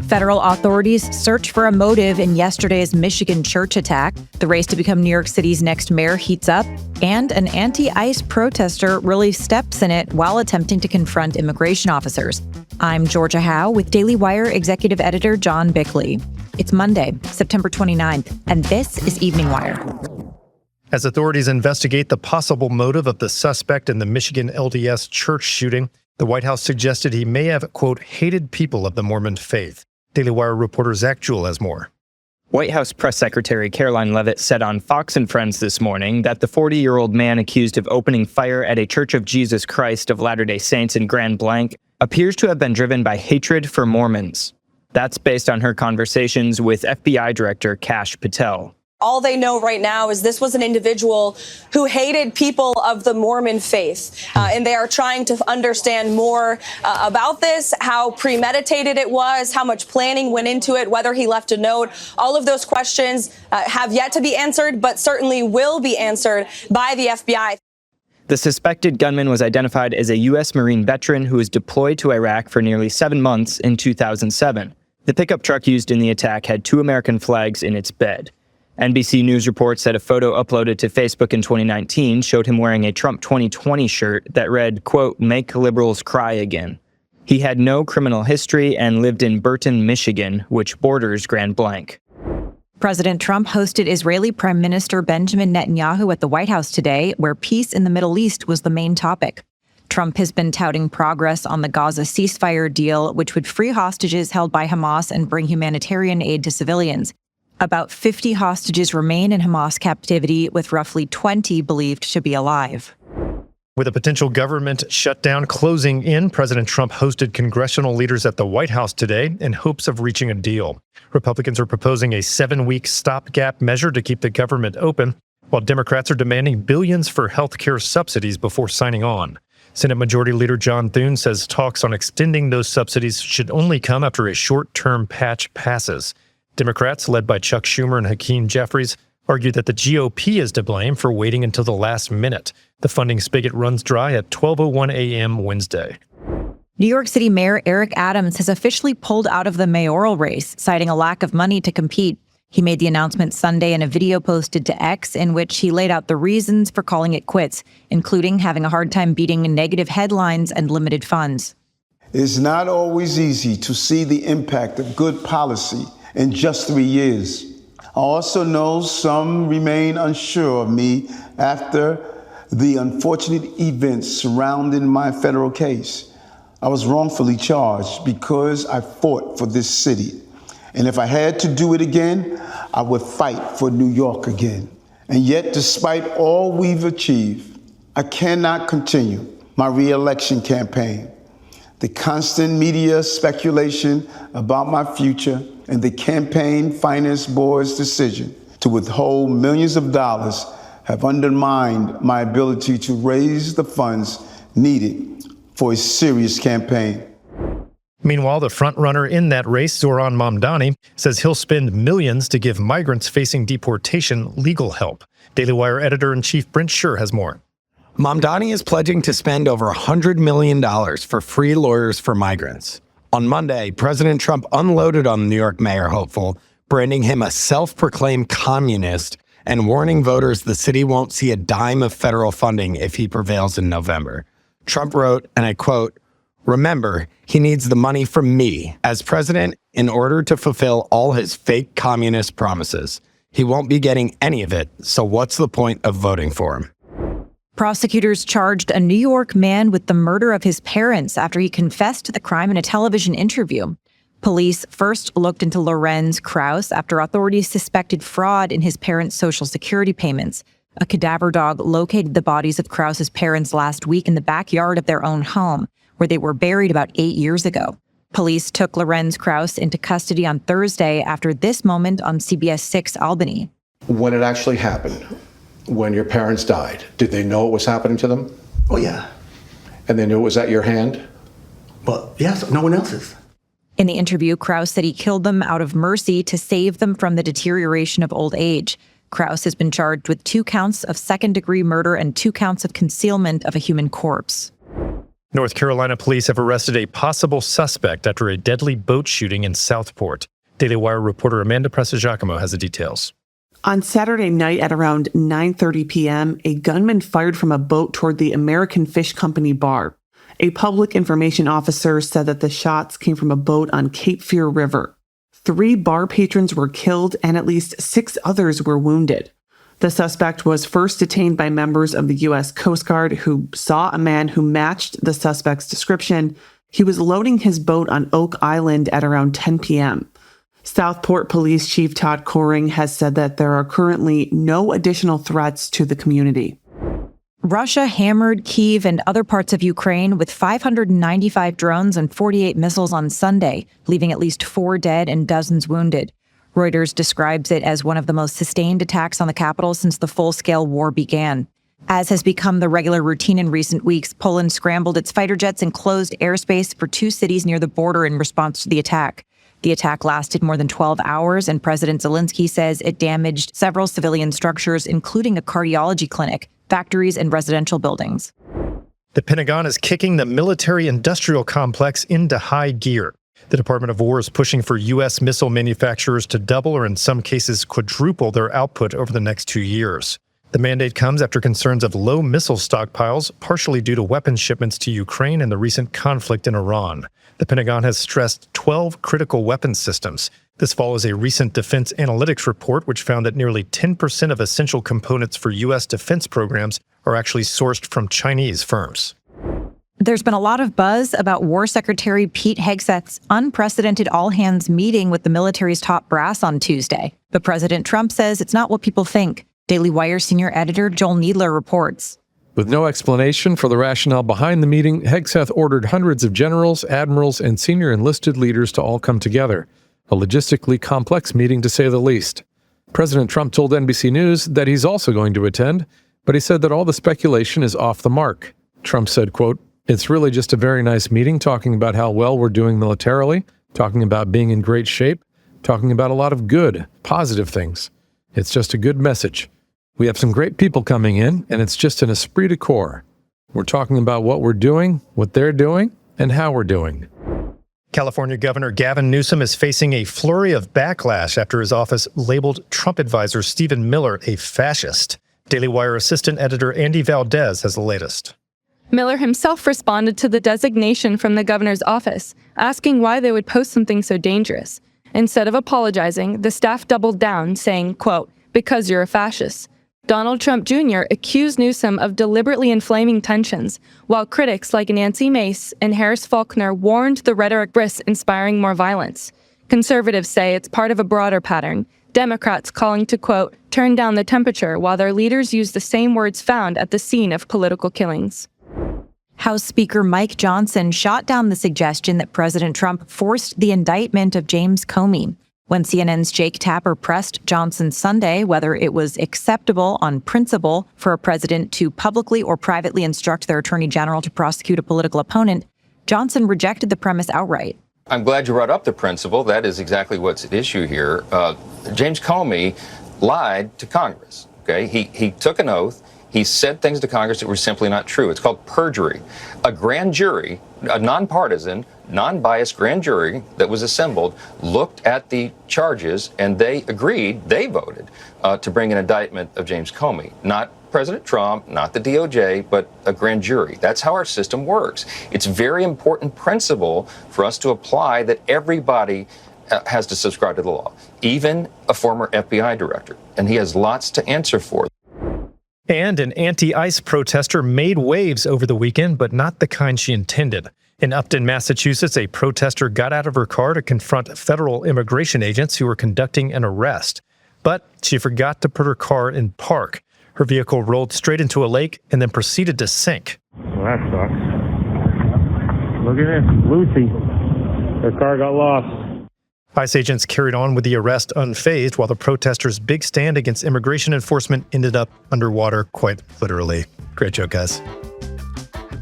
Federal authorities search for a motive in yesterday's Michigan church attack. The race to become New York City's next mayor heats up, and an anti-ICE protester really steps in it while attempting to confront immigration officers. I'm Georgia Howe with Daily Wire executive editor John Bickley. It's Monday, September 29th, and this is Evening Wire. As authorities investigate the possible motive of the suspect in the Michigan LDS church shooting, the White House suggested he may have, quote, hated people of the Mormon faith. Daily Wire reporter Zach Jewell has more. White House Press Secretary Caroline Leavitt said on Fox and Friends this morning that the 40-year-old man accused of opening fire at a Church of Jesus Christ of Latter-day Saints in Grand Blanc appears to have been driven by hatred for Mormons. That's based on her conversations with FBI Director Kash Patel. All they know right now is this was an individual who hated people of the Mormon faith, and they are trying to understand more about this, how premeditated it was, how much planning went into it, whether he left a note. All of those questions have yet to be answered, but certainly will be answered by the FBI. The suspected gunman was identified as a U.S. Marine veteran who was deployed to Iraq for nearly 7 months in 2007. The pickup truck used in the attack had 2 American flags in its bed. NBC News reports that a photo uploaded to Facebook in 2019 showed him wearing a Trump 2020 shirt that read, quote, "Make liberals cry again." He had no criminal history and lived in Burton, Michigan, which borders Grand Blanc. President Trump hosted Israeli Prime Minister Benjamin Netanyahu at the White House today, where peace in the Middle East was the main topic. Trump has been touting progress on the Gaza ceasefire deal, which would free hostages held by Hamas and bring humanitarian aid to civilians. About 50 hostages remain in Hamas captivity, with roughly 20 believed to be alive. With a potential government shutdown closing in, President Trump hosted congressional leaders at the White House today in hopes of reaching a deal. Republicans are proposing a 7-week stopgap measure to keep the government open, while Democrats are demanding billions for health care subsidies before signing on. Senate Majority Leader John Thune says talks on extending those subsidies should only come after a short-term patch passes. Democrats, led by Chuck Schumer and Hakeem Jeffries, argue that the GOP is to blame for waiting until the last minute. The funding spigot runs dry at 12:01 a.m. Wednesday. New York City Mayor Eric Adams has officially pulled out of the mayoral race, citing a lack of money to compete. He made the announcement Sunday in a video posted to X in which he laid out the reasons for calling it quits, including having a hard time beating negative headlines and limited funds. It's not always easy to see the impact of good policy in just 3 years. I also know some remain unsure of me after the unfortunate events surrounding my federal case. I was wrongfully charged because I fought for this city. And if I had to do it again, I would fight for New York again. And yet, despite all we've achieved, I cannot continue my re-election campaign. The constant media speculation about my future and the campaign finance board's decision to withhold millions of dollars have undermined my ability to raise the funds needed for a serious campaign. Meanwhile, the frontrunner in that race, Zoran Mamdani, says he'll spend millions to give migrants facing deportation legal help. Daily Wire editor-in-chief Brent Scher has more. Mamdani is pledging to spend over $100 million for free lawyers for migrants. On Monday, President Trump unloaded on the New York mayor hopeful, branding him a self-proclaimed communist and warning voters the city won't see a dime of federal funding if he prevails in November. Trump wrote, and I quote, "Remember, he needs the money from me as president in order to fulfill all his fake communist promises. He won't be getting any of it, so what's the point of voting for him?" Prosecutors charged a New York man with the murder of his parents after he confessed to the crime in a television interview. Police first looked into Lorenz Krause after authorities suspected fraud in his parents' Social Security payments. A cadaver dog located the bodies of Krause's parents last week in the backyard of their own home, where they were buried about 8 years ago. Police took Lorenz Krause into custody on Thursday after this moment on CBS 6 Albany. When it actually happened, when your parents died, did they know what was happening to them? Oh, yeah. And they knew it was at your hand? Well, yes, no one else's. In the interview, Krause said he killed them out of mercy to save them from the deterioration of old age. Krause has been charged with 2 counts of second-degree murder and 2 counts of concealment of a human corpse. North Carolina police have arrested a possible suspect after a deadly boat shooting in Southport. Daily Wire reporter Amanda Presa-Giacomo has the details. On Saturday night at around 9:30 p.m., a gunman fired from a boat toward the American Fish Company bar. A public information officer said that the shots came from a boat on Cape Fear River. 3 bar patrons were killed and at least 6 others were wounded. The suspect was first detained by members of the U.S. Coast Guard who saw a man who matched the suspect's description. He was loading his boat on Oak Island at around 10 p.m. Southport Police Chief Todd Coring has said that there are currently no additional threats to the community. Russia hammered Kyiv and other parts of Ukraine with 595 drones and 48 missiles on Sunday, leaving at least 4 dead and dozens wounded. Reuters describes it as one of the most sustained attacks on the capital since the full-scale war began. As has become the regular routine in recent weeks, Poland scrambled its fighter jets and closed airspace for 2 cities near the border in response to the attack. The attack lasted more than 12 hours, and President Zelensky says it damaged several civilian structures, including a cardiology clinic, factories, and residential buildings. The Pentagon is kicking the military-industrial complex into high gear. The Department of War is pushing for U.S. missile manufacturers to double or in some cases quadruple their output over the next 2 years. The mandate comes after concerns of low missile stockpiles, partially due to weapons shipments to Ukraine and the recent conflict in Iran. The Pentagon has stressed 12 critical weapons systems. This follows a recent defense analytics report which found that nearly 10% of essential components for U.S. defense programs are actually sourced from Chinese firms. There's been a lot of buzz about War Secretary Pete Hegseth's unprecedented all-hands meeting with the military's top brass on Tuesday. But President Trump says it's not what people think. Daily Wire senior editor Joel Needler reports. With no explanation for the rationale behind the meeting, Hegseth ordered hundreds of generals, admirals, and senior enlisted leaders to all come together. A logistically complex meeting, to say the least. President Trump told NBC News that he's also going to attend, but he said that all the speculation is off the mark. Trump said, quote, "It's really just a very nice meeting talking about how well we're doing militarily, talking about being in great shape, talking about a lot of good, positive things. It's just a good message. We have some great people coming in, and it's just an esprit de corps. We're talking about what we're doing, what they're doing, and how we're doing." California Governor Gavin Newsom is facing a flurry of backlash after his office labeled Trump advisor Stephen Miller a fascist. Daily Wire assistant editor Andy Valdez has the latest. Miller himself responded to the designation from the governor's office, asking why they would post something so dangerous. Instead of apologizing, the staff doubled down, saying, quote, "Because you're a fascist." Donald Trump Jr. accused Newsom of deliberately inflaming tensions, while critics like Nancy Mace and Harris Faulkner warned the rhetoric risks inspiring more violence. Conservatives say it's part of a broader pattern, Democrats calling to, quote, "turn down the temperature," while their leaders use the same words found at the scene of political killings. House Speaker Mike Johnson shot down the suggestion that President Trump forced the indictment of James Comey. When CNN's Jake Tapper pressed Johnson Sunday whether it was acceptable on principle for a president to publicly or privately instruct their attorney general to prosecute a political opponent, Johnson rejected the premise outright. I'm glad you brought up the principle. That is exactly what's at issue here. James Comey lied to Congress. Okay, he took an oath. He said things to Congress that were simply not true. It's called perjury. A grand jury, a nonpartisan, non-biased grand jury that was assembled, looked at the charges and they agreed, they voted to bring an indictment of James Comey. Not President Trump, not the DOJ, but a grand jury. That's how our system works. It's a very important principle for us to apply that everybody has to subscribe to the law, even a former FBI director. And he has lots to answer for. And an anti-ICE protester made waves over the weekend, but not the kind she intended. In Upton, Massachusetts, a protester got out of her car to confront federal immigration agents who were conducting an arrest. But she forgot to put her car in park. Her vehicle rolled straight into a lake and then proceeded to sink. Well, that sucks. Look at this, Lucy. Her car got lost. ICE agents carried on with the arrest unfazed, while the protesters' big stand against immigration enforcement ended up underwater, quite literally. Great joke, guys.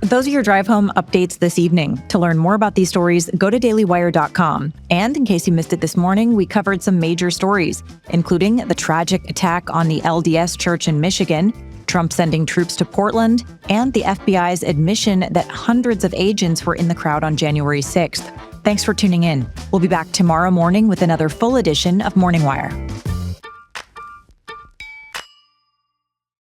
Those are your drive home updates this evening. To learn more about these stories, go to dailywire.com. And in case you missed it this morning, we covered some major stories, including the tragic attack on the LDS Church in Michigan, Trump sending troops to Portland, and the FBI's admission that hundreds of agents were in the crowd on January 6th. Thanks for tuning in. We'll be back tomorrow morning with another full edition of Morning Wire.